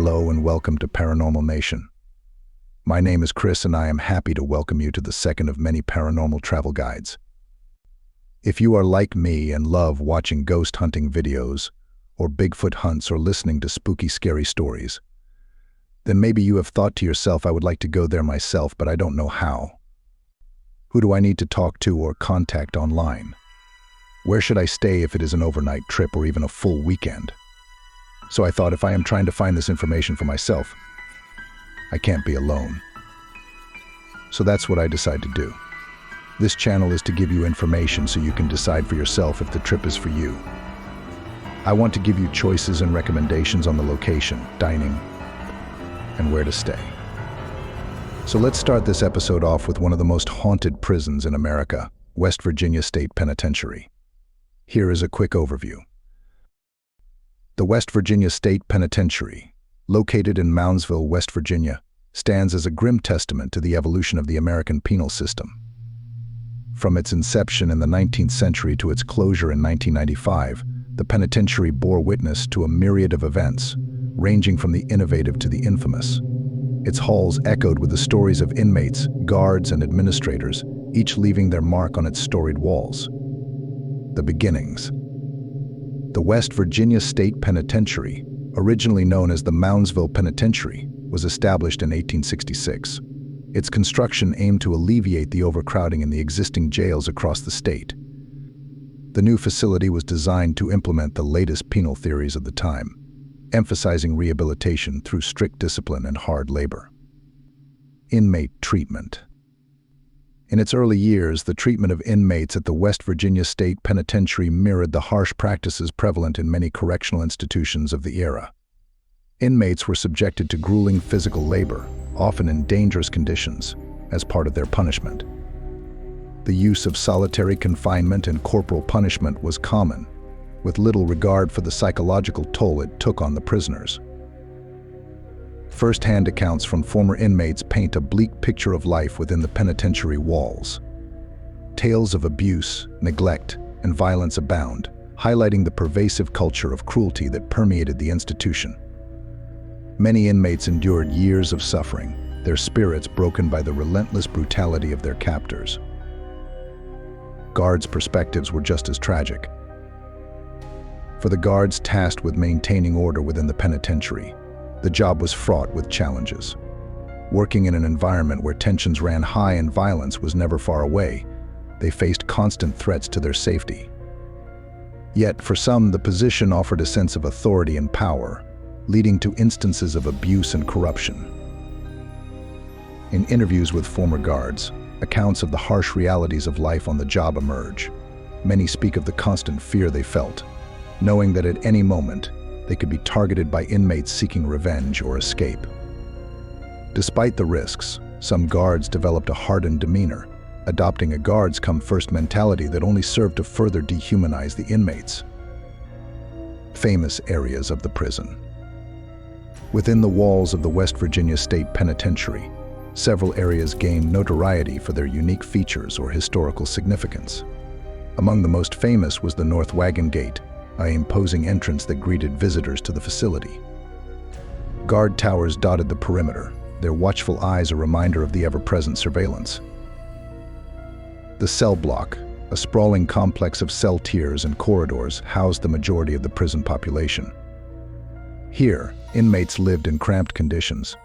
Hello and welcome to Paranormal Nation. My name is Chris and I am happy to welcome you to the second of many paranormal travel guides. If you are like me and love watching ghost hunting videos, or Bigfoot hunts or listening to spooky, scary stories, then maybe you have thought to yourself, I would like to go there myself, but I don't know how. Who do I need to talk to or contact online? Where should I stay if it is an overnight trip or even a full weekend? So I thought, if I am trying to find this information for myself, I can't be alone. So that's what I decided to do. This channel is to give you information so you can decide for yourself if the trip is for you. I want to give you choices and recommendations on the location, dining, and where to stay. So let's start this episode off with one of the most haunted prisons in America, West Virginia State Penitentiary. Here is a quick overview. The West Virginia State Penitentiary, located in Moundsville, West Virginia, stands as a grim testament to the evolution of the American penal system. From its inception in the 19th century to its closure in 1995, the penitentiary bore witness to a myriad of events, ranging from the innovative to the infamous. Its halls echoed with the stories of inmates, guards, and administrators, each leaving their mark on its storied walls. The beginnings. The West Virginia State Penitentiary, originally known as the Moundsville Penitentiary, was established in 1866. Its construction aimed to alleviate the overcrowding in the existing jails across the state. The new facility was designed to implement the latest penal theories of the time, emphasizing rehabilitation through strict discipline and hard labor. Inmate treatment. In its early years, the treatment of inmates at the West Virginia State Penitentiary mirrored the harsh practices prevalent in many correctional institutions of the era. Inmates were subjected to grueling physical labor, often in dangerous conditions, as part of their punishment. The use of solitary confinement and corporal punishment was common, with little regard for the psychological toll it took on the prisoners. First-hand accounts from former inmates paint a bleak picture of life within the penitentiary walls. Tales of abuse, neglect, and violence abound, highlighting the pervasive culture of cruelty that permeated the institution. Many inmates endured years of suffering, their spirits broken by the relentless brutality of their captors. Guards' perspectives were just as tragic. For the guards tasked with maintaining order within the penitentiary, the job was fraught with challenges. Working in an environment where tensions ran high and violence was never far away, they faced constant threats to their safety. Yet, for some, the position offered a sense of authority and power, leading to instances of abuse and corruption. In interviews with former guards, accounts of the harsh realities of life on the job emerge. Many speak of the constant fear they felt, knowing that at any moment, they could be targeted by inmates seeking revenge or escape. Despite the risks, some guards developed a hardened demeanor, adopting a guards-come-first mentality that only served to further dehumanize the inmates. Famous areas of the prison. Within the walls of the West Virginia State Penitentiary, several areas gained notoriety for their unique features or historical significance. Among the most famous was the North Wagon Gate, an imposing entrance that greeted visitors to the facility. Guard towers dotted the perimeter, their watchful eyes a reminder of the ever-present surveillance. The cell block, a sprawling complex of cell tiers and corridors, housed the majority of the prison population. Here, inmates lived in cramped conditions,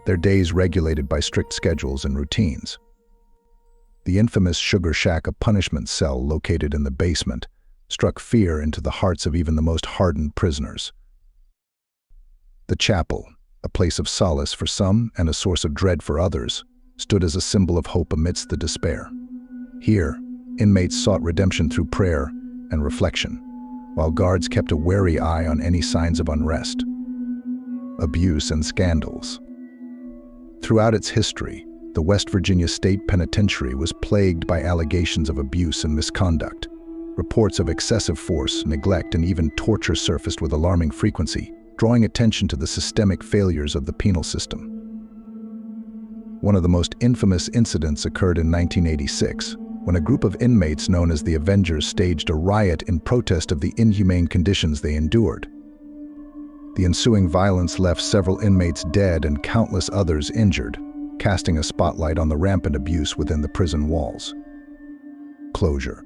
their days regulated by strict schedules and routines. The infamous Sugar Shack, a punishment cell located in the basement, struck fear into the hearts of even the most hardened prisoners. The chapel, a place of solace for some and a source of dread for others, stood as a symbol of hope amidst the despair. Here, inmates sought redemption through prayer and reflection, while guards kept a wary eye on any signs of unrest. Abuse and scandals. Throughout its history, the West Virginia State Penitentiary was plagued by allegations of abuse and misconduct. Reports of excessive force, neglect, and even torture surfaced with alarming frequency, drawing attention to the systemic failures of the penal system. One of the most infamous incidents occurred in 1986, when a group of inmates known as the Avengers staged a riot in protest of the inhumane conditions they endured. The ensuing violence left several inmates dead and countless others injured, casting a spotlight on the rampant abuse within the prison walls. Closure.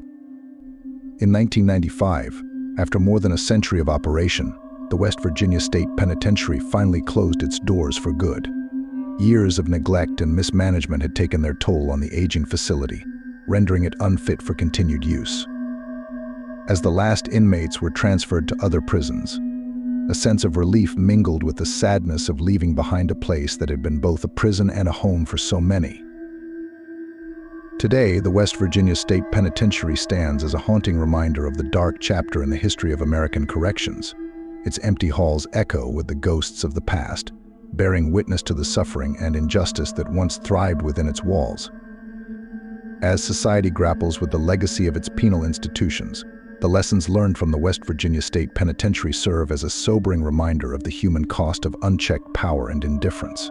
In 1995, after more than a century of operation, the West Virginia State Penitentiary finally closed its doors for good. Years of neglect and mismanagement had taken their toll on the aging facility, rendering it unfit for continued use. As the last inmates were transferred to other prisons, a sense of relief mingled with the sadness of leaving behind a place that had been both a prison and a home for so many. Today, the West Virginia State Penitentiary stands as a haunting reminder of the dark chapter in the history of American corrections. Its empty halls echo with the ghosts of the past, bearing witness to the suffering and injustice that once thrived within its walls. As society grapples with the legacy of its penal institutions, the lessons learned from the West Virginia State Penitentiary serve as a sobering reminder of the human cost of unchecked power and indifference.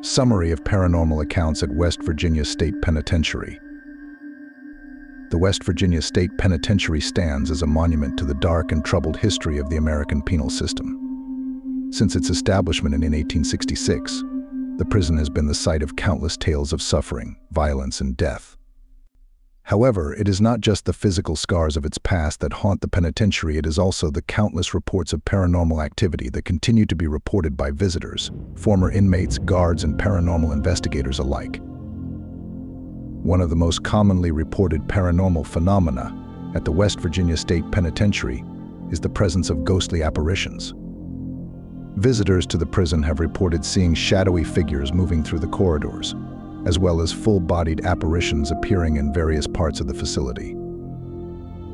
Summary of paranormal accounts at West Virginia State Penitentiary. The West Virginia State Penitentiary stands as a monument to the dark and troubled history of the American penal system. Since its establishment in 1866, the prison has been the site of countless tales of suffering, violence, and death. However, it is not just the physical scars of its past that haunt the penitentiary, it is also the countless reports of paranormal activity that continue to be reported by visitors, former inmates, guards, and paranormal investigators alike. One of the most commonly reported paranormal phenomena at the West Virginia State Penitentiary is the presence of ghostly apparitions. Visitors to the prison have reported seeing shadowy figures moving through the corridors, as well as full-bodied apparitions appearing in various parts of the facility.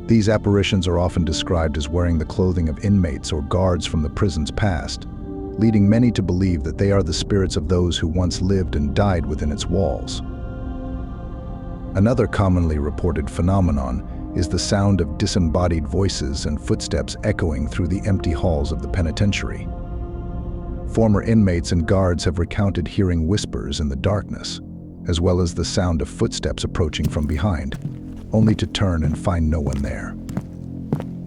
These apparitions are often described as wearing the clothing of inmates or guards from the prison's past, leading many to believe that they are the spirits of those who once lived and died within its walls. Another commonly reported phenomenon is the sound of disembodied voices and footsteps echoing through the empty halls of the penitentiary. Former inmates and guards have recounted hearing whispers in the darkness, as well as the sound of footsteps approaching from behind, only to turn and find no one there.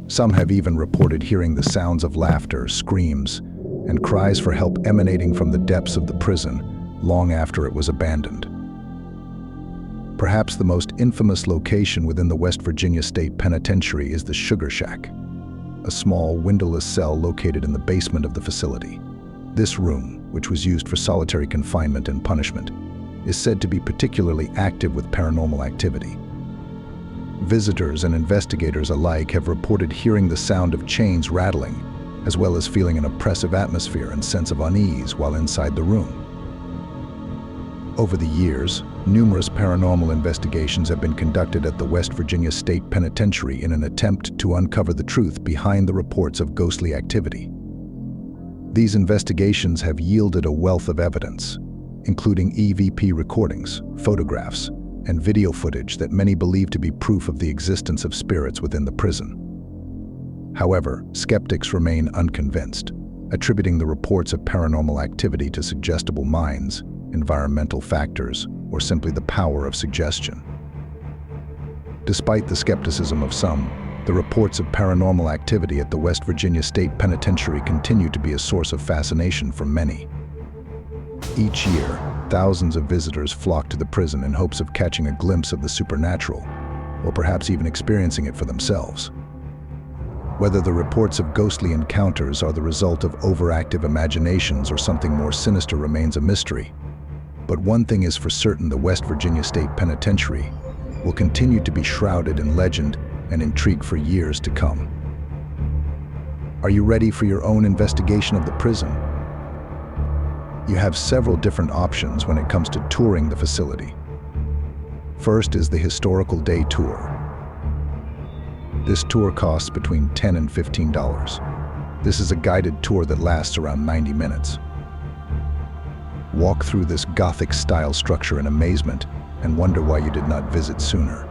Some have even reported hearing the sounds of laughter, screams, and cries for help emanating from the depths of the prison long after it was abandoned. Perhaps the most infamous location within the West Virginia State Penitentiary is the Sugar Shack, a small, windowless cell located in the basement of the facility. This room, which was used for solitary confinement and punishment, is said to be particularly active with paranormal activity. Visitors and investigators alike have reported hearing the sound of chains rattling, as well as feeling an oppressive atmosphere and sense of unease while inside the room. Over the years, numerous paranormal investigations have been conducted at the West Virginia State Penitentiary in an attempt to uncover the truth behind the reports of ghostly activity. These investigations have yielded a wealth of evidence, including EVP recordings, photographs, and video footage that many believe to be proof of the existence of spirits within the prison. However, skeptics remain unconvinced, attributing the reports of paranormal activity to suggestible minds, environmental factors, or simply the power of suggestion. Despite the skepticism of some, the reports of paranormal activity at the West Virginia State Penitentiary continue to be a source of fascination for many. Each year, thousands of visitors flock to the prison in hopes of catching a glimpse of the supernatural, or perhaps even experiencing it for themselves. Whether the reports of ghostly encounters are the result of overactive imaginations or something more sinister remains a mystery. But one thing is for certain: the West Virginia State Penitentiary will continue to be shrouded in legend and intrigue for years to come. Are you ready for your own investigation of the prison? You have several different options when it comes to touring the facility. First is the Historical Day Tour. This tour costs between $10 and $15. This is a guided tour that lasts around 90 minutes. Walk through this Gothic-style structure in amazement and wonder why you did not visit sooner.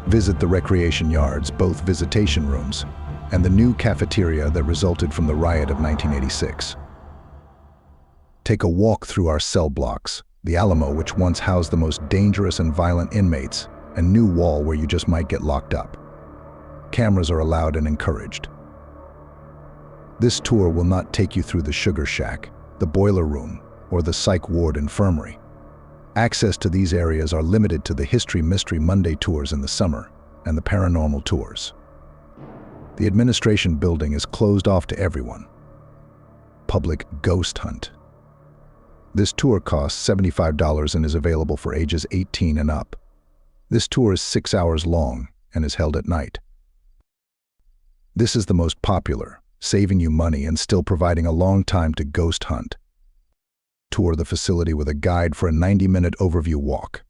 Visit the recreation yards, both visitation rooms, and the new cafeteria that resulted from the riot of 1986. Take a walk through our cell blocks, the Alamo, which once housed the most dangerous and violent inmates, and New Wall, where you just might get locked up. Cameras are allowed and encouraged. This tour will not take you through the sugar shack, the boiler room, or the psych ward infirmary. Access to these areas are limited to the History Mystery Monday tours in the summer and the paranormal tours. The administration building is closed off to everyone. Public Ghost Hunt. This tour costs $75 and is available for ages 18 and up. This tour is 6 hours long and is held at night. This is the most popular, saving you money and still providing a long time to ghost hunt. Tour the facility with a guide for a 90-minute overview walk.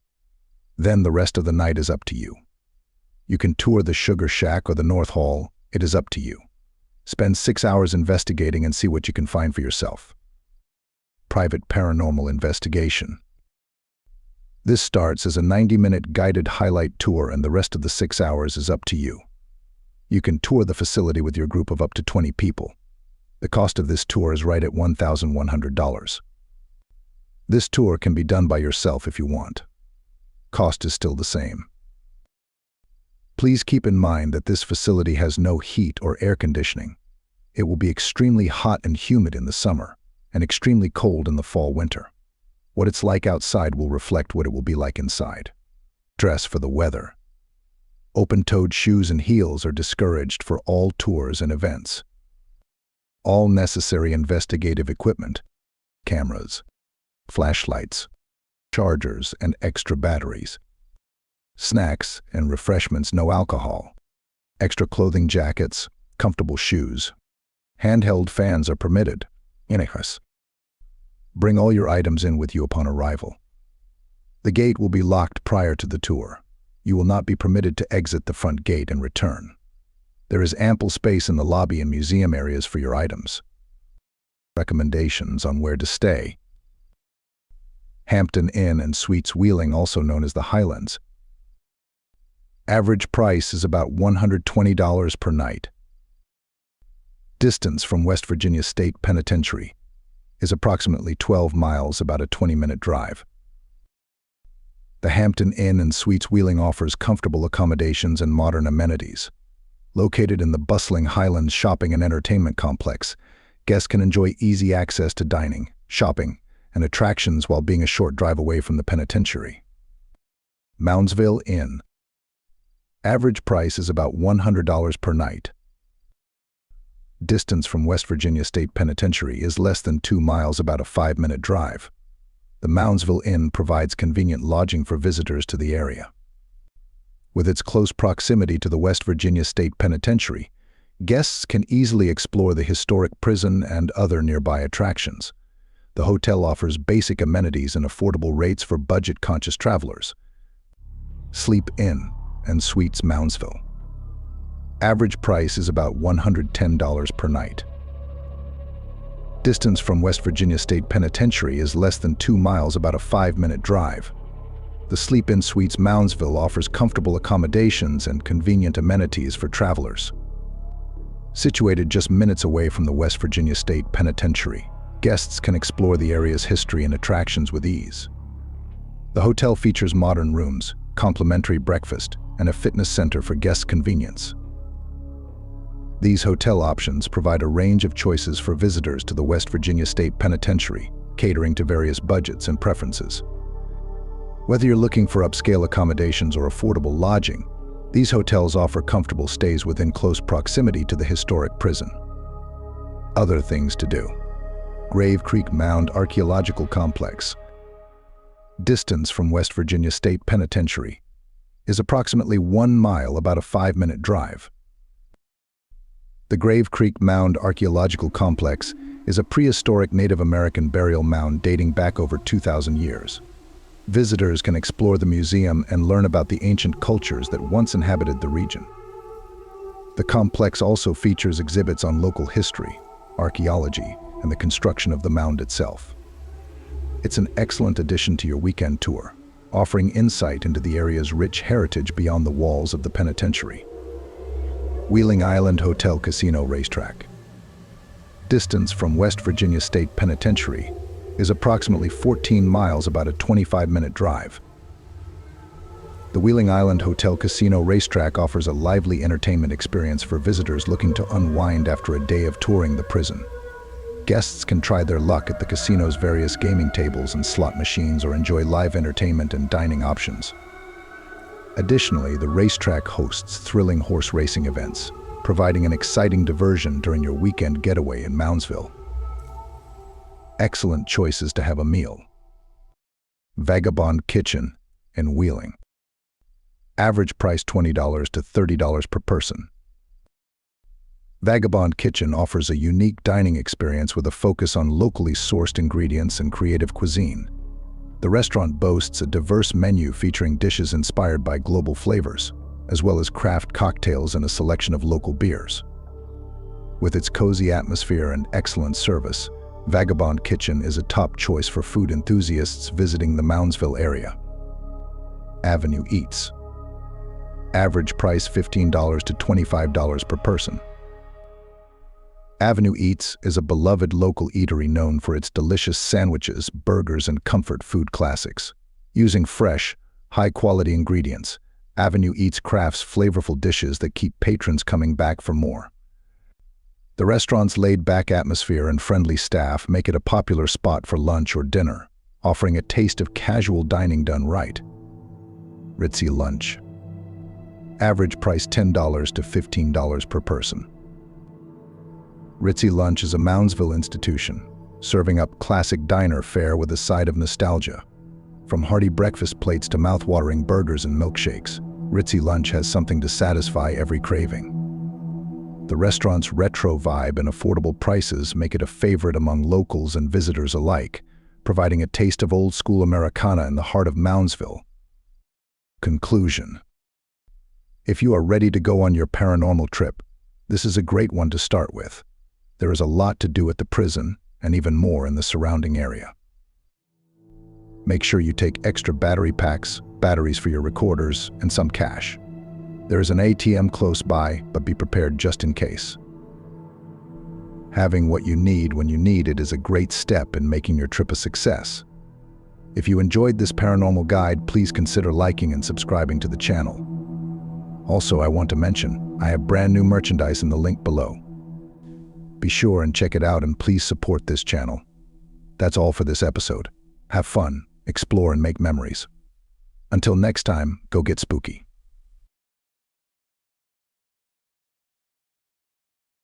Then the rest of the night is up to you. You can tour the Sugar Shack or the North Hall. It is up to you. Spend 6 hours investigating and see what you can find for yourself. Private Paranormal Investigation. This starts as a 90-minute guided highlight tour and the rest of the 6 hours is up to you. You can tour the facility with your group of up to 20 people. The cost of this tour is right at $1,100. This tour can be done by yourself if you want. Cost is still the same. Please keep in mind that this facility has no heat or air conditioning. It will be extremely hot and humid in the summer and extremely cold in the fall-winter. What it's like outside will reflect what it will be like inside. Dress for the weather. Open-toed shoes and heels are discouraged for all tours and events. All necessary investigative equipment, cameras, flashlights, chargers, and extra batteries. Snacks and refreshments, no alcohol. Extra clothing, jackets, comfortable shoes. Handheld fans are permitted. Bring all your items in with you upon arrival. The gate will be locked prior to the tour. You will not be permitted to exit the front gate and return. There is ample space in the lobby and museum areas for your items. Recommendations on where to stay. Hampton Inn and Suites Wheeling, also known as the Highlands. Average price is about $120 per night. Distance from West Virginia State Penitentiary is approximately 12 miles, about a 20-minute drive. The Hampton Inn and Suites Wheeling offers comfortable accommodations and modern amenities. Located in the bustling Highlands shopping and entertainment complex, guests can enjoy easy access to dining, shopping, and attractions while being a short drive away from the penitentiary. Moundsville Inn. Average price is about $100 per night. Distance from West Virginia State Penitentiary is less than 2 miles, about a 5-minute drive. The Moundsville Inn provides convenient lodging for visitors to the area. With its close proximity to the West Virginia State Penitentiary, guests can easily explore the historic prison and other nearby attractions. The hotel offers basic amenities and affordable rates for budget-conscious travelers. Sleep Inn and Suites Moundsville. Average price is about $110 per night. Distance from West Virginia State Penitentiary is less than 2 miles, about a 5-minute drive. The Sleep Inn Suites Moundsville offers comfortable accommodations and convenient amenities for travelers. Situated just minutes away from the West Virginia State Penitentiary, guests can explore the area's history and attractions with ease. The hotel features modern rooms, complimentary breakfast, and a fitness center for guest convenience. These hotel options provide a range of choices for visitors to the West Virginia State Penitentiary, catering to various budgets and preferences. Whether you're looking for upscale accommodations or affordable lodging, these hotels offer comfortable stays within close proximity to the historic prison. Other things to do. Grave Creek Mound Archaeological Complex. Distance from West Virginia State Penitentiary is approximately 1 mile, about a 5-minute drive. The Grave Creek Mound Archaeological Complex is a prehistoric Native American burial mound dating back over 2,000 years. Visitors can explore the museum and learn about the ancient cultures that once inhabited the region. The complex also features exhibits on local history, archaeology, and the construction of the mound itself. It's an excellent addition to your weekend tour, offering insight into the area's rich heritage beyond the walls of the penitentiary. Wheeling Island Hotel Casino Racetrack. Distance from West Virginia State Penitentiary is approximately 14 miles, about a 25-minute drive. The Wheeling Island Hotel Casino Racetrack offers a lively entertainment experience for visitors looking to unwind after a day of touring the prison. Guests can try their luck at the casino's various gaming tables and slot machines or enjoy live entertainment and dining options. Additionally, the racetrack hosts thrilling horse racing events, providing an exciting diversion during your weekend getaway in Moundsville. Excellent choices to have a meal. Vagabond Kitchen in Wheeling. Average price $20 to $30 per person. Vagabond Kitchen offers a unique dining experience with a focus on locally sourced ingredients and creative cuisine. The restaurant boasts a diverse menu featuring dishes inspired by global flavors, as well as craft cocktails and a selection of local beers. With its cozy atmosphere and excellent service, Vagabond Kitchen is a top choice for food enthusiasts visiting the Moundsville area. Avenue Eats. Average price $15 to $25 per person. Avenue Eats is a beloved local eatery known for its delicious sandwiches, burgers, and comfort food classics. Using fresh, high-quality ingredients, Avenue Eats crafts flavorful dishes that keep patrons coming back for more. The restaurant's laid-back atmosphere and friendly staff make it a popular spot for lunch or dinner, offering a taste of casual dining done right. Ritzy Lunch. Average price $10 to $15 per person. Ritzy Lunch is a Moundsville institution, serving up classic diner fare with a side of nostalgia. From hearty breakfast plates to mouth-watering burgers and milkshakes, Ritzy Lunch has something to satisfy every craving. The restaurant's retro vibe and affordable prices make it a favorite among locals and visitors alike, providing a taste of old-school Americana in the heart of Moundsville. Conclusion. If you are ready to go on your paranormal trip, this is a great one to start with. There is a lot to do at the prison, and even more in the surrounding area. Make sure you take extra battery packs, batteries for your recorders, and some cash. There is an ATM close by, but be prepared just in case. Having what you need when you need it is a great step in making your trip a success. If you enjoyed this paranormal guide, please consider liking and subscribing to the channel. Also, I want to mention, I have brand new merchandise in the link below. Be sure and check it out, and please support this channel. That's all for this episode. Have fun, explore, and make memories. Until next time, go get spooky.